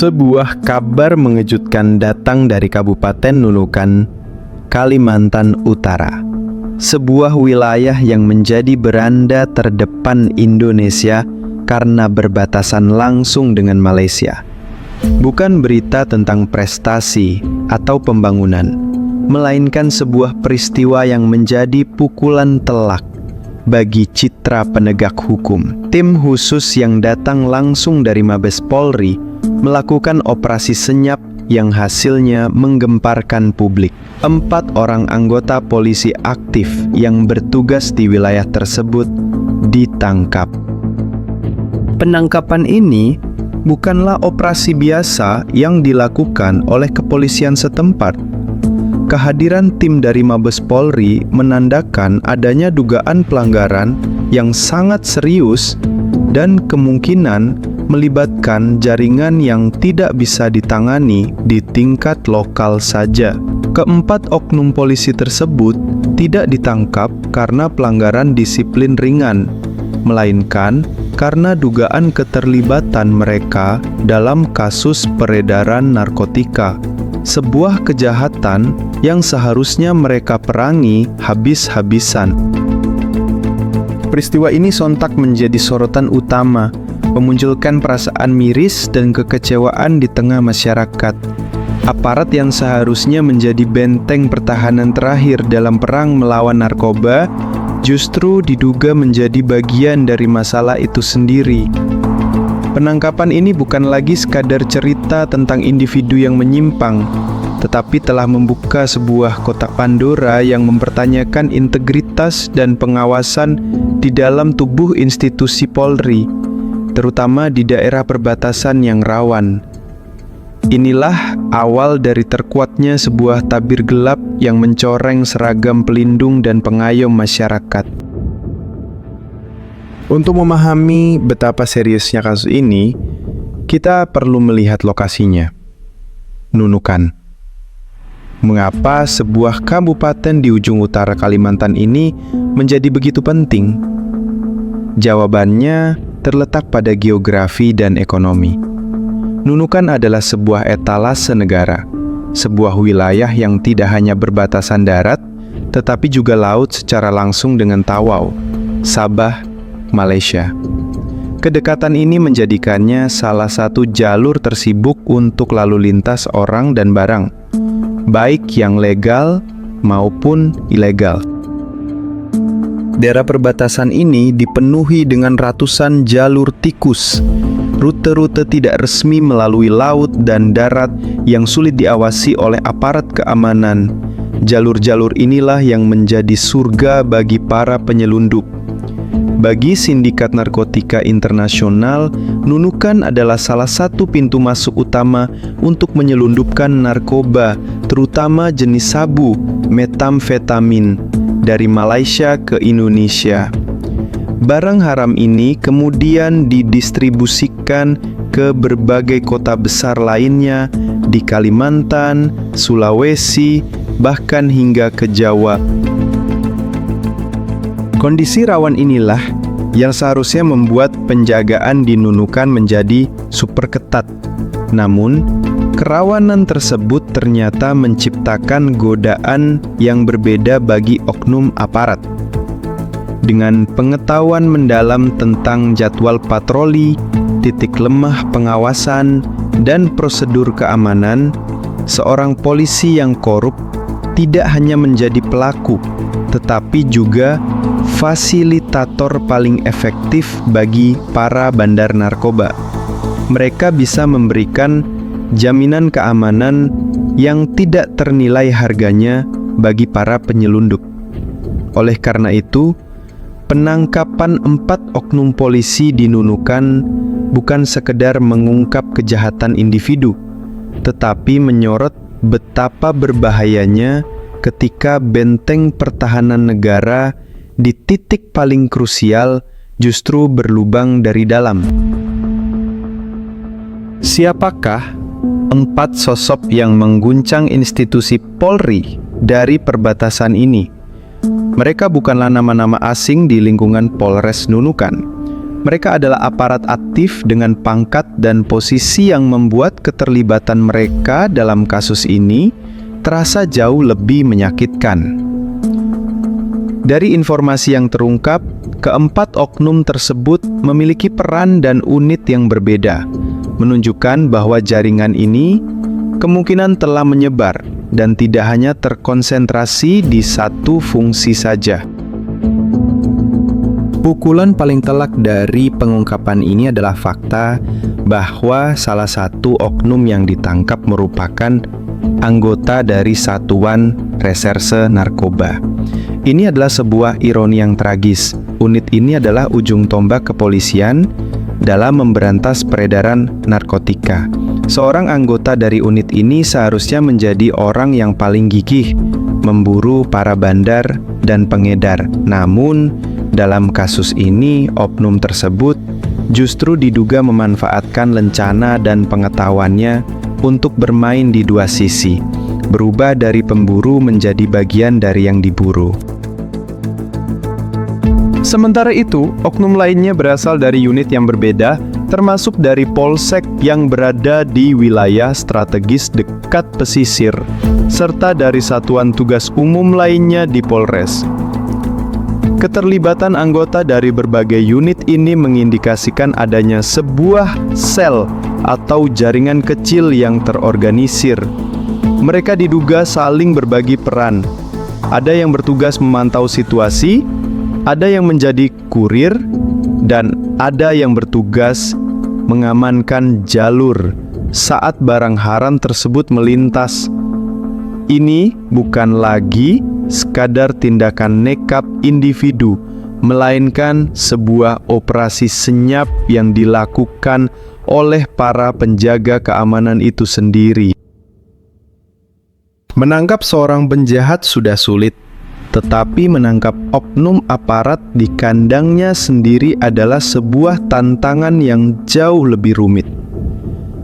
Sebuah kabar mengejutkan datang dari Kabupaten Nunukan, Kalimantan Utara. Sebuah wilayah yang menjadi beranda terdepan Indonesia karena berbatasan langsung dengan Malaysia. Bukan berita tentang prestasi atau pembangunan, melainkan sebuah peristiwa yang menjadi pukulan telak bagi citra penegak hukum. Tim khusus yang datang langsung dari Mabes Polri melakukan operasi senyap yang hasilnya menggemparkan publik. 4 orang anggota polisi aktif yang bertugas di wilayah tersebut ditangkap. Penangkapan ini bukanlah operasi biasa yang dilakukan oleh kepolisian setempat. Kehadiran tim dari Mabes Polri menandakan adanya dugaan pelanggaran yang sangat serius dan kemungkinan melibatkan jaringan yang tidak bisa ditangani di tingkat lokal saja. Keempat oknum polisi tersebut tidak ditangkap karena pelanggaran disiplin ringan, melainkan karena dugaan keterlibatan mereka dalam kasus peredaran narkotika, sebuah kejahatan yang seharusnya mereka perangi habis-habisan. Peristiwa ini sontak menjadi sorotan utama, memunculkan perasaan miris dan kekecewaan di tengah masyarakat. Aparat yang seharusnya menjadi benteng pertahanan terakhir dalam perang melawan narkoba justru diduga menjadi bagian dari masalah itu sendiri. Penangkapan ini bukan lagi sekadar cerita tentang individu yang menyimpang, tetapi telah membuka sebuah kotak Pandora yang mempertanyakan integritas dan pengawasan di dalam tubuh institusi Polri, terutama di daerah perbatasan yang rawan. Inilah awal dari terkuatnya sebuah tabir gelap yang mencoreng seragam pelindung dan pengayom masyarakat. Untuk memahami betapa seriusnya kasus ini, kita perlu melihat lokasinya. Nunukan. Mengapa sebuah kabupaten di ujung utara Kalimantan ini menjadi begitu penting? Jawabannya terletak pada geografi dan ekonomi. Nunukan adalah sebuah etalase negara, sebuah wilayah yang tidak hanya berbatasan darat, tetapi juga laut secara langsung dengan Tawau, Sabah, Malaysia. Kedekatan ini menjadikannya salah satu jalur tersibuk untuk lalu lintas orang dan barang, baik yang legal maupun ilegal. Daerah perbatasan ini dipenuhi dengan ratusan jalur tikus, rute-rute tidak resmi melalui laut dan darat yang sulit diawasi oleh aparat keamanan. Jalur-jalur inilah yang menjadi surga bagi para penyelundup. Bagi sindikat narkotika internasional, Nunukan adalah salah satu pintu masuk utama untuk menyelundupkan narkoba, terutama jenis sabu, metamfetamin, dari Malaysia ke Indonesia. Barang haram ini kemudian didistribusikan ke berbagai kota besar lainnya di Kalimantan, Sulawesi, bahkan hingga ke Jawa. Kondisi rawan inilah yang seharusnya membuat penjagaan di Nunukan menjadi super ketat. Namun, kerawanan tersebut ternyata menciptakan godaan yang berbeda bagi oknum aparat. Dengan pengetahuan mendalam tentang jadwal patroli, titik lemah pengawasan, dan prosedur keamanan, seorang polisi yang korup tidak hanya menjadi pelaku, tetapi juga fasilitator paling efektif bagi para bandar narkoba. Mereka bisa memberikan jaminan keamanan yang tidak ternilai harganya bagi para penyelundup. Oleh karena itu, penangkapan 4 oknum polisi di Nunukan bukan sekedar mengungkap kejahatan individu, tetapi menyorot betapa berbahayanya ketika benteng pertahanan negara di titik paling krusial justru berlubang dari dalam. Siapakah 4 sosok yang mengguncang institusi Polri dari perbatasan ini? Mereka bukanlah nama-nama asing di lingkungan Polres Nunukan. Mereka adalah aparat aktif dengan pangkat dan posisi yang membuat keterlibatan mereka dalam kasus ini terasa jauh lebih menyakitkan. Dari informasi yang terungkap, keempat oknum tersebut memiliki peran dan unit yang berbeda, menunjukkan bahwa jaringan ini kemungkinan telah menyebar dan tidak hanya terkonsentrasi di satu fungsi saja. Pukulan paling telak dari pengungkapan ini adalah fakta bahwa salah satu oknum yang ditangkap merupakan anggota dari Satuan Reserse Narkoba. Ini adalah sebuah ironi yang tragis. Unit ini adalah ujung tombak kepolisian dalam memberantas peredaran narkotika. Seorang anggota dari unit ini seharusnya menjadi orang yang paling gigih memburu para bandar dan pengedar. Namun, dalam kasus ini, oknum tersebut justru diduga memanfaatkan lencana dan pengetahuannya untuk bermain di dua sisi, berubah dari pemburu menjadi bagian dari yang diburu. Sementara itu, oknum lainnya berasal dari unit yang berbeda, termasuk dari Polsek yang berada di wilayah strategis dekat pesisir, serta dari satuan tugas umum lainnya di Polres. Keterlibatan anggota dari berbagai unit ini mengindikasikan adanya sebuah sel atau jaringan kecil yang terorganisir. Mereka diduga saling berbagi peran. Ada yang bertugas memantau situasi, ada yang menjadi kurir, dan ada yang bertugas mengamankan jalur saat barang haram tersebut melintas. Ini bukan lagi sekadar tindakan nekat individu, melainkan sebuah operasi senyap yang dilakukan oleh para penjaga keamanan itu sendiri. Menangkap seorang penjahat sudah sulit, tetapi menangkap oknum aparat di kandangnya sendiri adalah sebuah tantangan yang jauh lebih rumit.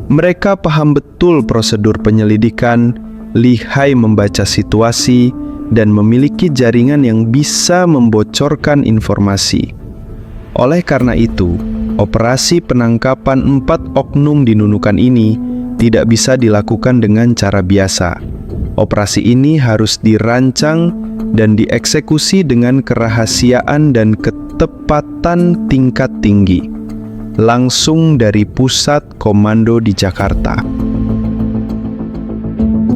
Mereka paham betul prosedur penyelidikan, lihai membaca situasi, dan memiliki jaringan yang bisa membocorkan informasi. Oleh karena itu, operasi penangkapan 4 oknum di Nunukan ini tidak bisa dilakukan dengan cara biasa. Operasi ini harus dirancang dan dieksekusi dengan kerahasiaan dan ketepatan tingkat tinggi, langsung dari pusat komando di Jakarta.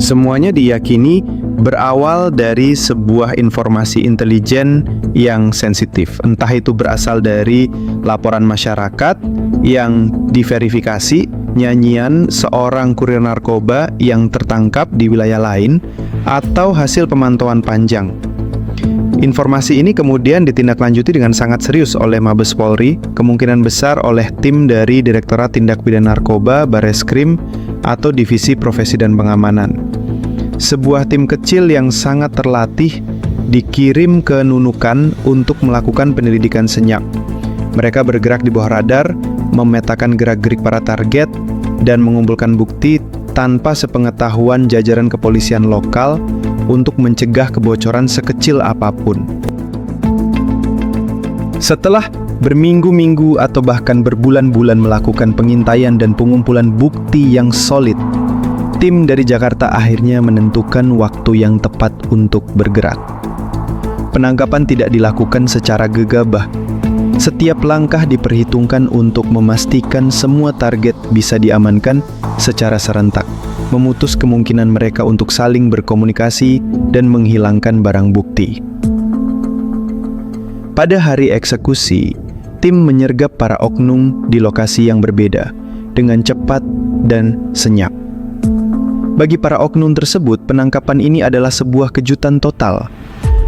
Semuanya diyakini berawal dari sebuah informasi intelijen yang sensitif. Entah itu berasal dari laporan masyarakat yang diverifikasi, nyanyian seorang kurir narkoba yang tertangkap di wilayah lain, atau hasil pemantauan panjang. Informasi ini kemudian ditindaklanjuti dengan sangat serius oleh Mabes Polri, kemungkinan besar oleh tim dari Direktorat Tindak Pidana Narkoba, Bareskrim, atau Divisi Profesi dan Pengamanan. Sebuah tim kecil yang sangat terlatih dikirim ke Nunukan untuk melakukan penyelidikan senyap. Mereka bergerak di bawah radar, memetakan gerak-gerik para target, dan mengumpulkan bukti tanpa sepengetahuan jajaran kepolisian lokal untuk mencegah kebocoran sekecil apapun. Setelah berminggu-minggu atau bahkan berbulan-bulan melakukan pengintaian dan pengumpulan bukti yang solid, tim dari Jakarta akhirnya menentukan waktu yang tepat untuk bergerak. Penangkapan tidak dilakukan secara gegabah. Setiap langkah diperhitungkan untuk memastikan semua target bisa diamankan secara serentak, memutus kemungkinan mereka untuk saling berkomunikasi dan menghilangkan barang bukti. Pada hari eksekusi, tim menyergap para oknum di lokasi yang berbeda dengan cepat dan senyap. Bagi para oknum tersebut, penangkapan ini adalah sebuah kejutan total.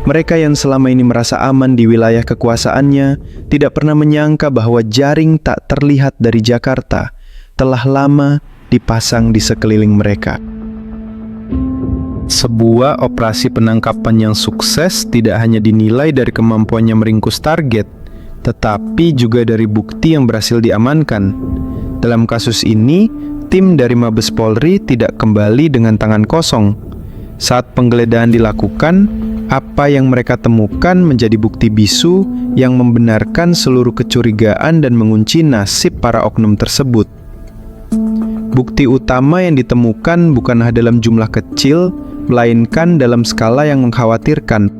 Mereka yang selama ini merasa aman di wilayah kekuasaannya tidak pernah menyangka bahwa jaring tak terlihat dari Jakarta telah lama dipasang di sekeliling mereka. Sebuah operasi penangkapan yang sukses tidak hanya dinilai dari kemampuannya meringkus target, tetapi juga dari bukti yang berhasil diamankan. Dalam kasus ini, tim dari Mabes Polri tidak kembali dengan tangan kosong. Saat penggeledahan dilakukan, Apa yang mereka temukan menjadi bukti bisu yang membenarkan seluruh kecurigaan dan mengunci nasib para oknum tersebut. Bukti utama yang ditemukan bukanlah dalam jumlah kecil, melainkan dalam skala yang mengkhawatirkan.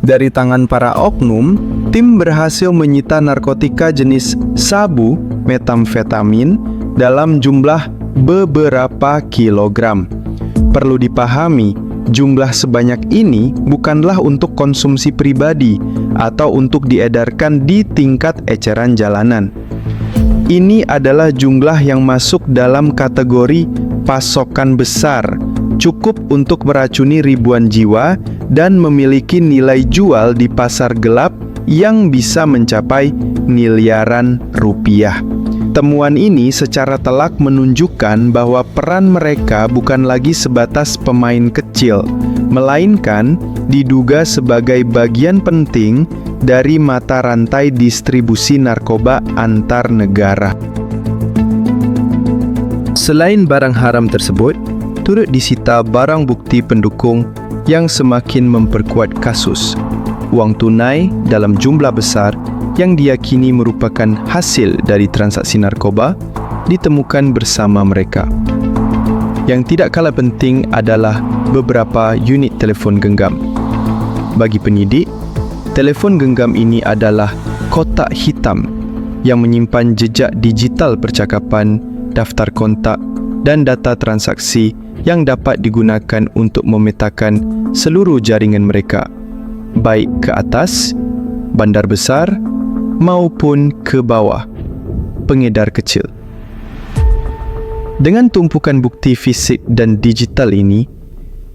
Dari tangan para oknum, tim berhasil menyita narkotika jenis sabu, metamfetamin, dalam jumlah beberapa kilogram. Perlu dipahami, jumlah sebanyak ini bukanlah untuk konsumsi pribadi atau untuk diedarkan di tingkat eceran jalanan. Ini adalah jumlah yang masuk dalam kategori pasokan besar, cukup untuk meracuni ribuan jiwa dan memiliki nilai jual di pasar gelap yang bisa mencapai miliaran rupiah. Temuan ini secara telak menunjukkan bahwa peran mereka bukan lagi sebatas pemain kecil, melainkan diduga sebagai bagian penting dari mata rantai distribusi narkoba antar negara. Selain barang haram tersebut, turut disita barang bukti pendukung yang semakin memperkuat kasus. Uang tunai dalam jumlah besar yang diyakini merupakan hasil dari transaksi narkoba ditemukan bersama mereka. Yang tidak kalah penting adalah beberapa unit telefon genggam. Bagi penyidik, telefon genggam ini adalah kotak hitam yang menyimpan jejak digital percakapan, daftar kontak, dan data transaksi yang dapat digunakan untuk memetakan seluruh jaringan mereka, baik ke atas, bandar besar, maupun ke bawah, pengedar kecil. Dengan tumpukan bukti fisik dan digital ini,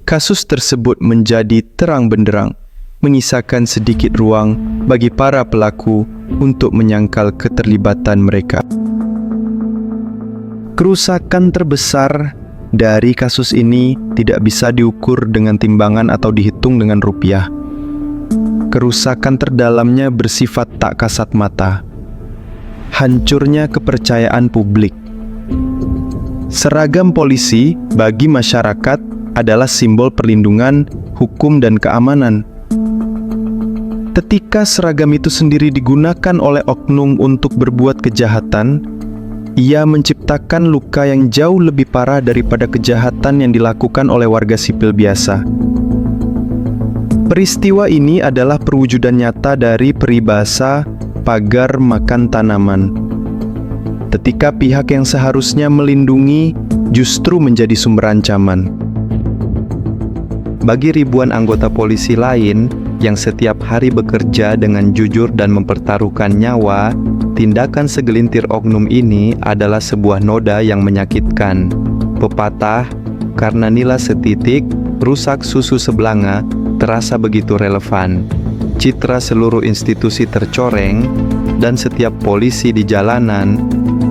kasus tersebut menjadi terang benderang, menyisakan sedikit ruang bagi para pelaku untuk menyangkal keterlibatan mereka. Kerusakan terbesar dari kasus ini tidak bisa diukur dengan timbangan atau dihitung dengan rupiah. Kerusakan terdalamnya bersifat tak kasat mata. Hancurnya kepercayaan publik. Seragam polisi bagi masyarakat adalah simbol perlindungan, hukum, dan keamanan. Ketika seragam itu sendiri digunakan oleh oknum untuk berbuat kejahatan, ia menciptakan luka yang jauh lebih parah daripada kejahatan yang dilakukan oleh warga sipil biasa. Peristiwa ini adalah perwujudan nyata dari peribahasa pagar makan tanaman. Ketika pihak yang seharusnya melindungi justru menjadi sumber ancaman. Bagi ribuan anggota polisi lain yang setiap hari bekerja dengan jujur dan mempertaruhkan nyawa, tindakan segelintir oknum ini adalah sebuah noda yang menyakitkan. Pepatah, karena nila setitik, rusak susu sebelanga, terasa begitu relevan. Citra seluruh institusi tercoreng, dan setiap polisi di jalanan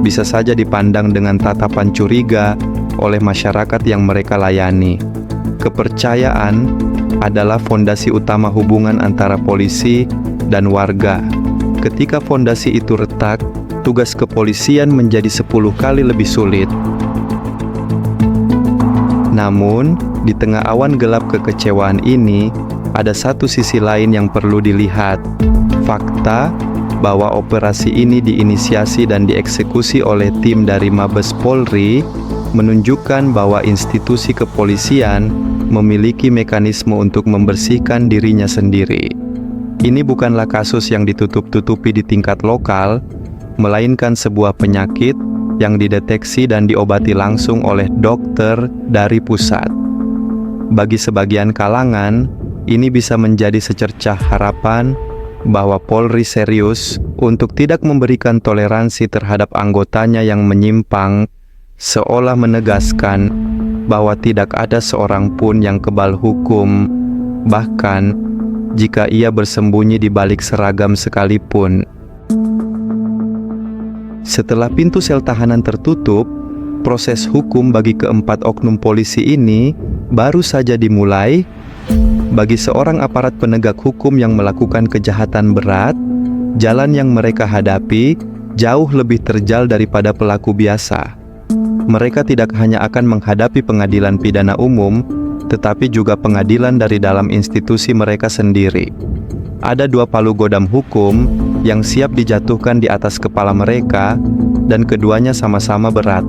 bisa saja dipandang dengan tatapan curiga oleh masyarakat yang mereka layani. Kepercayaan adalah fondasi utama hubungan antara polisi dan warga. Ketika fondasi itu retak, tugas kepolisian menjadi 10 kali lebih sulit. Namun, di tengah awan gelap kekecewaan ini, ada satu sisi lain yang perlu dilihat. Fakta bahwa operasi ini diinisiasi dan dieksekusi oleh tim dari Mabes Polri menunjukkan bahwa institusi kepolisian memiliki mekanisme untuk membersihkan dirinya sendiri. Ini bukanlah kasus yang ditutup-tutupi di tingkat lokal, melainkan sebuah penyakit yang dideteksi dan diobati langsung oleh dokter dari pusat. Bagi sebagian kalangan, ini bisa menjadi secercah harapan bahwa Polri serius untuk tidak memberikan toleransi terhadap anggotanya yang menyimpang, seolah menegaskan bahwa tidak ada seorang pun yang kebal hukum, bahkan jika ia bersembunyi di balik seragam sekalipun. Setelah pintu sel tahanan tertutup, proses hukum bagi keempat oknum polisi ini baru saja dimulai. Bagi seorang aparat penegak hukum yang melakukan kejahatan berat, jalan yang mereka hadapi jauh lebih terjal daripada pelaku biasa. Mereka tidak hanya akan menghadapi pengadilan pidana umum, tetapi juga pengadilan dari dalam institusi mereka sendiri. Ada 2 palu godam hukum yang siap dijatuhkan di atas kepala mereka, dan keduanya sama-sama berat.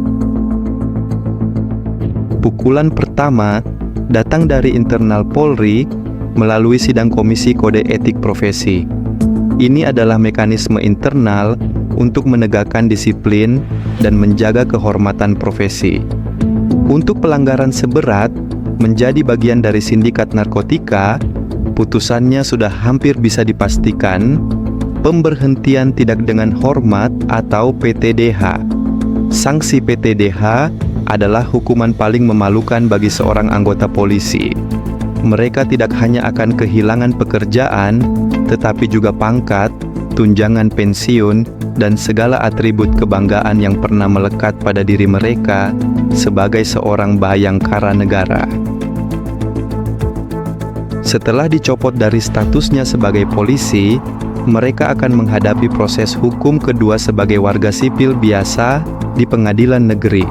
Pukulan pertama datang dari internal Polri melalui sidang Komisi Kode Etik Profesi. Ini adalah mekanisme internal untuk menegakkan disiplin dan menjaga kehormatan profesi. Untuk pelanggaran seberat menjadi bagian dari sindikat narkotika, putusannya sudah hampir bisa dipastikan pemberhentian tidak dengan hormat atau PTDH. Sanksi PTDH adalah hukuman paling memalukan bagi seorang anggota polisi. Mereka tidak hanya akan kehilangan pekerjaan, tetapi juga pangkat, tunjangan pensiun, dan segala atribut kebanggaan yang pernah melekat pada diri mereka sebagai seorang bayangkara negara. Setelah dicopot dari statusnya sebagai polisi, mereka akan menghadapi proses hukum kedua sebagai warga sipil biasa di pengadilan negeri.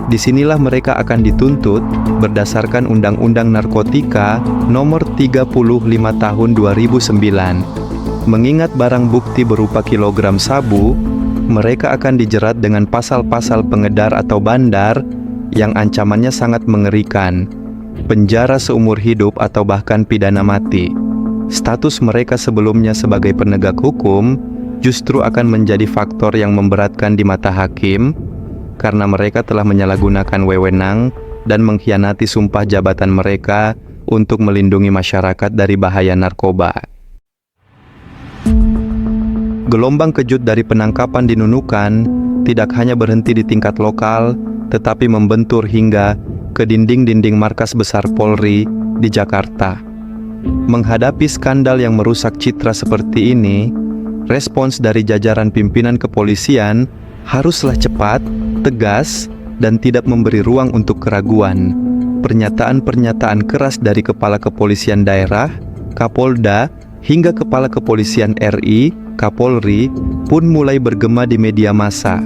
Disinilah mereka akan dituntut berdasarkan Undang-Undang Narkotika Nomor 35 Tahun 2009. Mengingat barang bukti berupa kilogram sabu, mereka akan dijerat dengan pasal-pasal pengedar atau bandar yang ancamannya sangat mengerikan. Penjara seumur hidup atau bahkan pidana mati. Status mereka sebelumnya sebagai penegak hukum justru akan menjadi faktor yang memberatkan di mata hakim karena mereka telah menyalahgunakan wewenang dan mengkhianati sumpah jabatan mereka untuk melindungi masyarakat dari bahaya narkoba. Gelombang kejut dari penangkapan di Nunukan tidak hanya berhenti di tingkat lokal, tetapi membentur hingga ke dinding-dinding markas besar Polri di Jakarta. Menghadapi skandal yang merusak citra seperti ini, respons dari jajaran pimpinan kepolisian haruslah cepat, tegas, dan tidak memberi ruang untuk keraguan. Pernyataan-pernyataan keras dari Kepala Kepolisian Daerah, Kapolda, hingga Kepala Kepolisian RI, Kapolri, pun mulai bergema di media massa.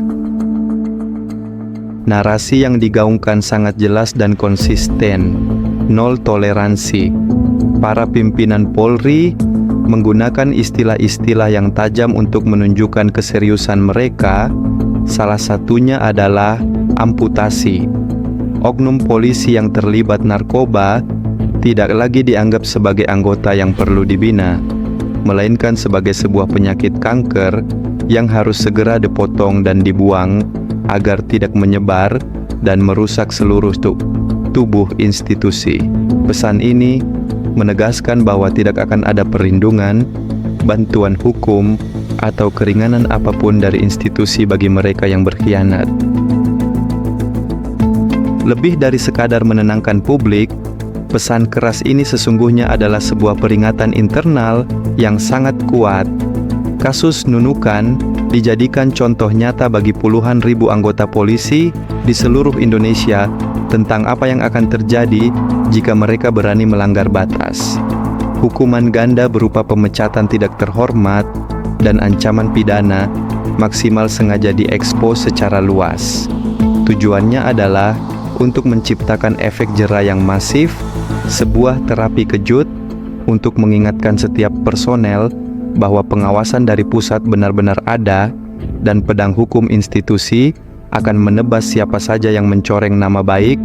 Narasi yang digaungkan sangat jelas dan konsisten, nol toleransi. Para pimpinan Polri menggunakan istilah-istilah yang tajam untuk menunjukkan keseriusan mereka, salah satunya adalah amputasi. Oknum polisi yang terlibat narkoba tidak lagi dianggap sebagai anggota yang perlu dibina, melainkan sebagai sebuah penyakit kanker yang harus segera dipotong dan dibuang agar tidak menyebar dan merusak seluruh tubuh institusi. Pesan ini menegaskan bahwa tidak akan ada perlindungan, bantuan hukum, atau keringanan apapun dari institusi bagi mereka yang berkhianat. Lebih dari sekadar menenangkan publik, pesan keras ini sesungguhnya adalah sebuah peringatan internal yang sangat kuat. Kasus Nunukan dijadikan contoh nyata bagi puluhan ribu anggota polisi di seluruh Indonesia tentang apa yang akan terjadi jika mereka berani melanggar batas. Hukuman ganda berupa pemecatan tidak terhormat dan ancaman pidana maksimal sengaja diekspos secara luas. Tujuannya adalah untuk menciptakan efek jera yang masif, sebuah terapi kejut untuk mengingatkan setiap personel bahwa pengawasan dari pusat benar-benar ada dan pedang hukum institusi akan menebas siapa saja yang mencoreng nama baik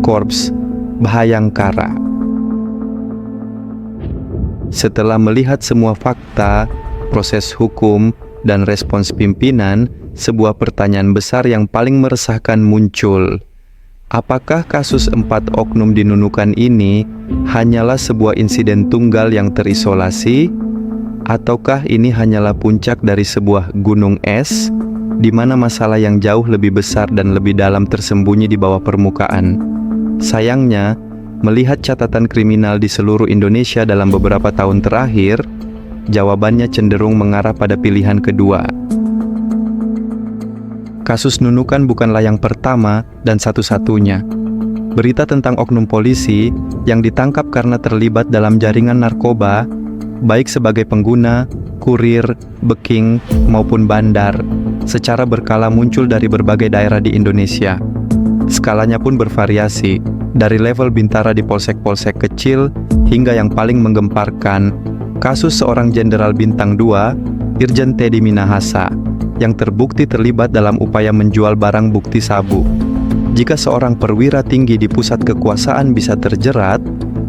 Korps Bhayangkara. Setelah melihat semua fakta, proses hukum, dan respons pimpinan, sebuah pertanyaan besar yang paling meresahkan muncul. Apakah kasus 4 oknum di Nunukan ini hanyalah sebuah insiden tunggal yang terisolasi? Ataukah ini hanyalah puncak dari sebuah gunung es, di mana masalah yang jauh lebih besar dan lebih dalam tersembunyi di bawah permukaan? Sayangnya, melihat catatan kriminal di seluruh Indonesia dalam beberapa tahun terakhir, jawabannya cenderung mengarah pada pilihan kedua. Kasus Nunukan bukanlah yang pertama dan satu-satunya. Berita tentang oknum polisi yang ditangkap karena terlibat dalam jaringan narkoba, baik sebagai pengguna, kurir, beking, maupun bandar, secara berkala muncul dari berbagai daerah di Indonesia. Skalanya pun bervariasi, Dari level bintara di polsek-polsek kecil hingga yang paling menggemparkan, kasus seorang Jenderal Bintang 2, Irjen Teddy Minahasa, yang terbukti terlibat dalam upaya menjual barang bukti sabu. Jika seorang perwira tinggi di pusat kekuasaan bisa terjerat,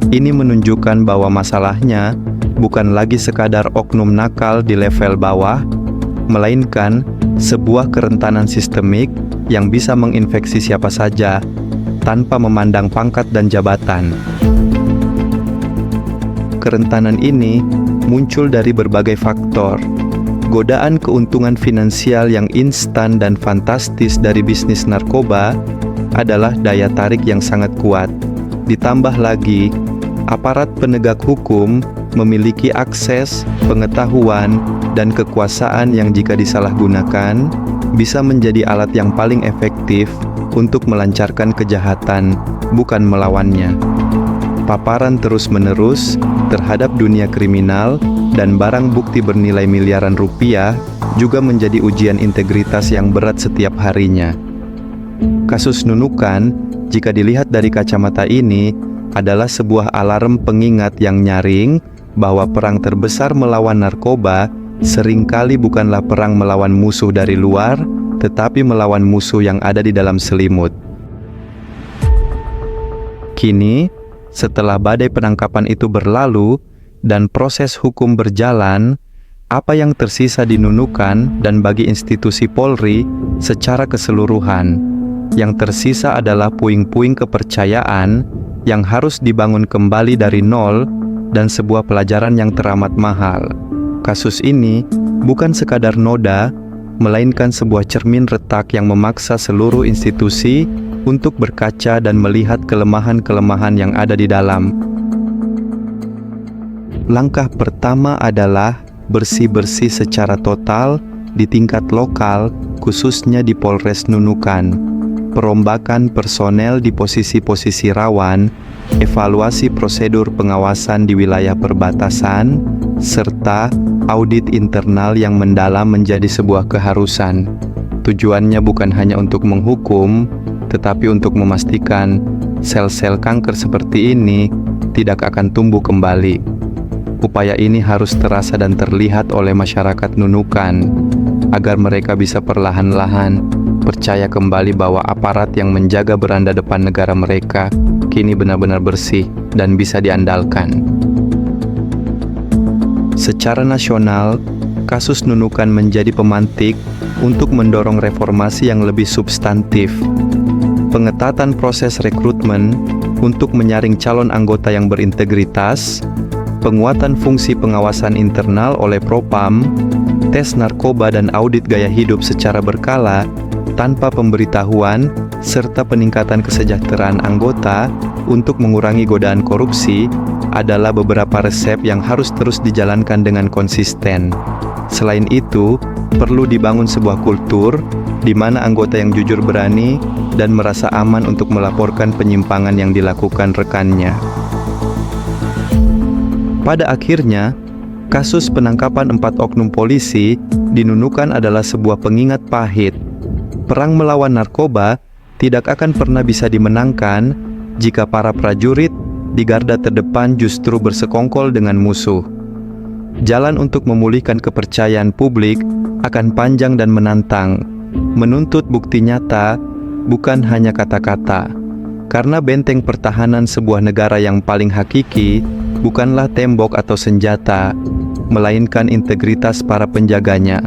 ini menunjukkan bahwa masalahnya bukan lagi sekadar oknum nakal di level bawah, melainkan sebuah kerentanan sistemik yang bisa menginfeksi siapa saja tanpa memandang pangkat dan jabatan. Kerentanan ini muncul dari berbagai faktor. Godaan keuntungan finansial yang instan dan fantastis dari bisnis narkoba adalah daya tarik yang sangat kuat. Ditambah lagi, aparat penegak hukum memiliki akses, pengetahuan, dan kekuasaan yang jika disalahgunakan bisa menjadi alat yang paling efektif untuk melancarkan kejahatan, bukan melawannya. Paparan terus-menerus terhadap dunia kriminal dan barang bukti bernilai miliaran rupiah juga menjadi ujian integritas yang berat setiap harinya. Kasus Nunukan, jika dilihat dari kacamata ini, adalah sebuah alarm pengingat yang nyaring bahwa perang terbesar melawan narkoba seringkali bukanlah perang melawan musuh dari luar, tetapi melawan musuh yang ada di dalam selimut. Kini, setelah badai penangkapan itu berlalu dan proses hukum berjalan, apa yang tersisa di Nunukan dan bagi institusi Polri secara keseluruhan? Yang tersisa adalah puing-puing kepercayaan yang harus dibangun kembali dari nol dan sebuah pelajaran yang teramat mahal. Kasus ini bukan sekadar noda, melainkan sebuah cermin retak yang memaksa seluruh institusi untuk berkaca dan melihat kelemahan-kelemahan yang ada di dalam. Langkah pertama adalah bersih-bersih secara total di tingkat lokal, khususnya di Polres Nunukan. Perombakan personel di posisi-posisi rawan, evaluasi prosedur pengawasan di wilayah perbatasan, serta audit internal yang mendalam menjadi sebuah keharusan. Tujuannya bukan hanya untuk menghukum, tetapi untuk memastikan sel-sel kanker seperti ini tidak akan tumbuh kembali. Upaya ini harus terasa dan terlihat oleh masyarakat Nunukan, agar mereka bisa perlahan-lahan percaya kembali bahwa aparat yang menjaga beranda depan negara mereka kini benar-benar bersih dan bisa diandalkan. Secara nasional, kasus Nunukan menjadi pemantik untuk mendorong reformasi yang lebih substantif. Pengetatan proses rekrutmen untuk menyaring calon anggota yang berintegritas, penguatan fungsi pengawasan internal oleh Propam, tes narkoba dan audit gaya hidup secara berkala tanpa pemberitahuan, serta peningkatan kesejahteraan anggota untuk mengurangi godaan korupsi adalah beberapa resep yang harus terus dijalankan dengan konsisten. Selain itu, perlu dibangun sebuah kultur di mana anggota yang jujur berani dan merasa aman untuk melaporkan penyimpangan yang dilakukan rekannya. Pada akhirnya, kasus penangkapan 4 oknum polisi di Nunukan adalah sebuah pengingat pahit. Perang melawan narkoba tidak akan pernah bisa dimenangkan jika para prajurit di garda terdepan justru bersekongkol dengan musuh. Jalan untuk memulihkan kepercayaan publik akan panjang dan menantang, menuntut bukti nyata, bukan hanya kata-kata. Karena benteng pertahanan sebuah negara yang paling hakiki bukanlah tembok atau senjata, melainkan integritas para penjaganya.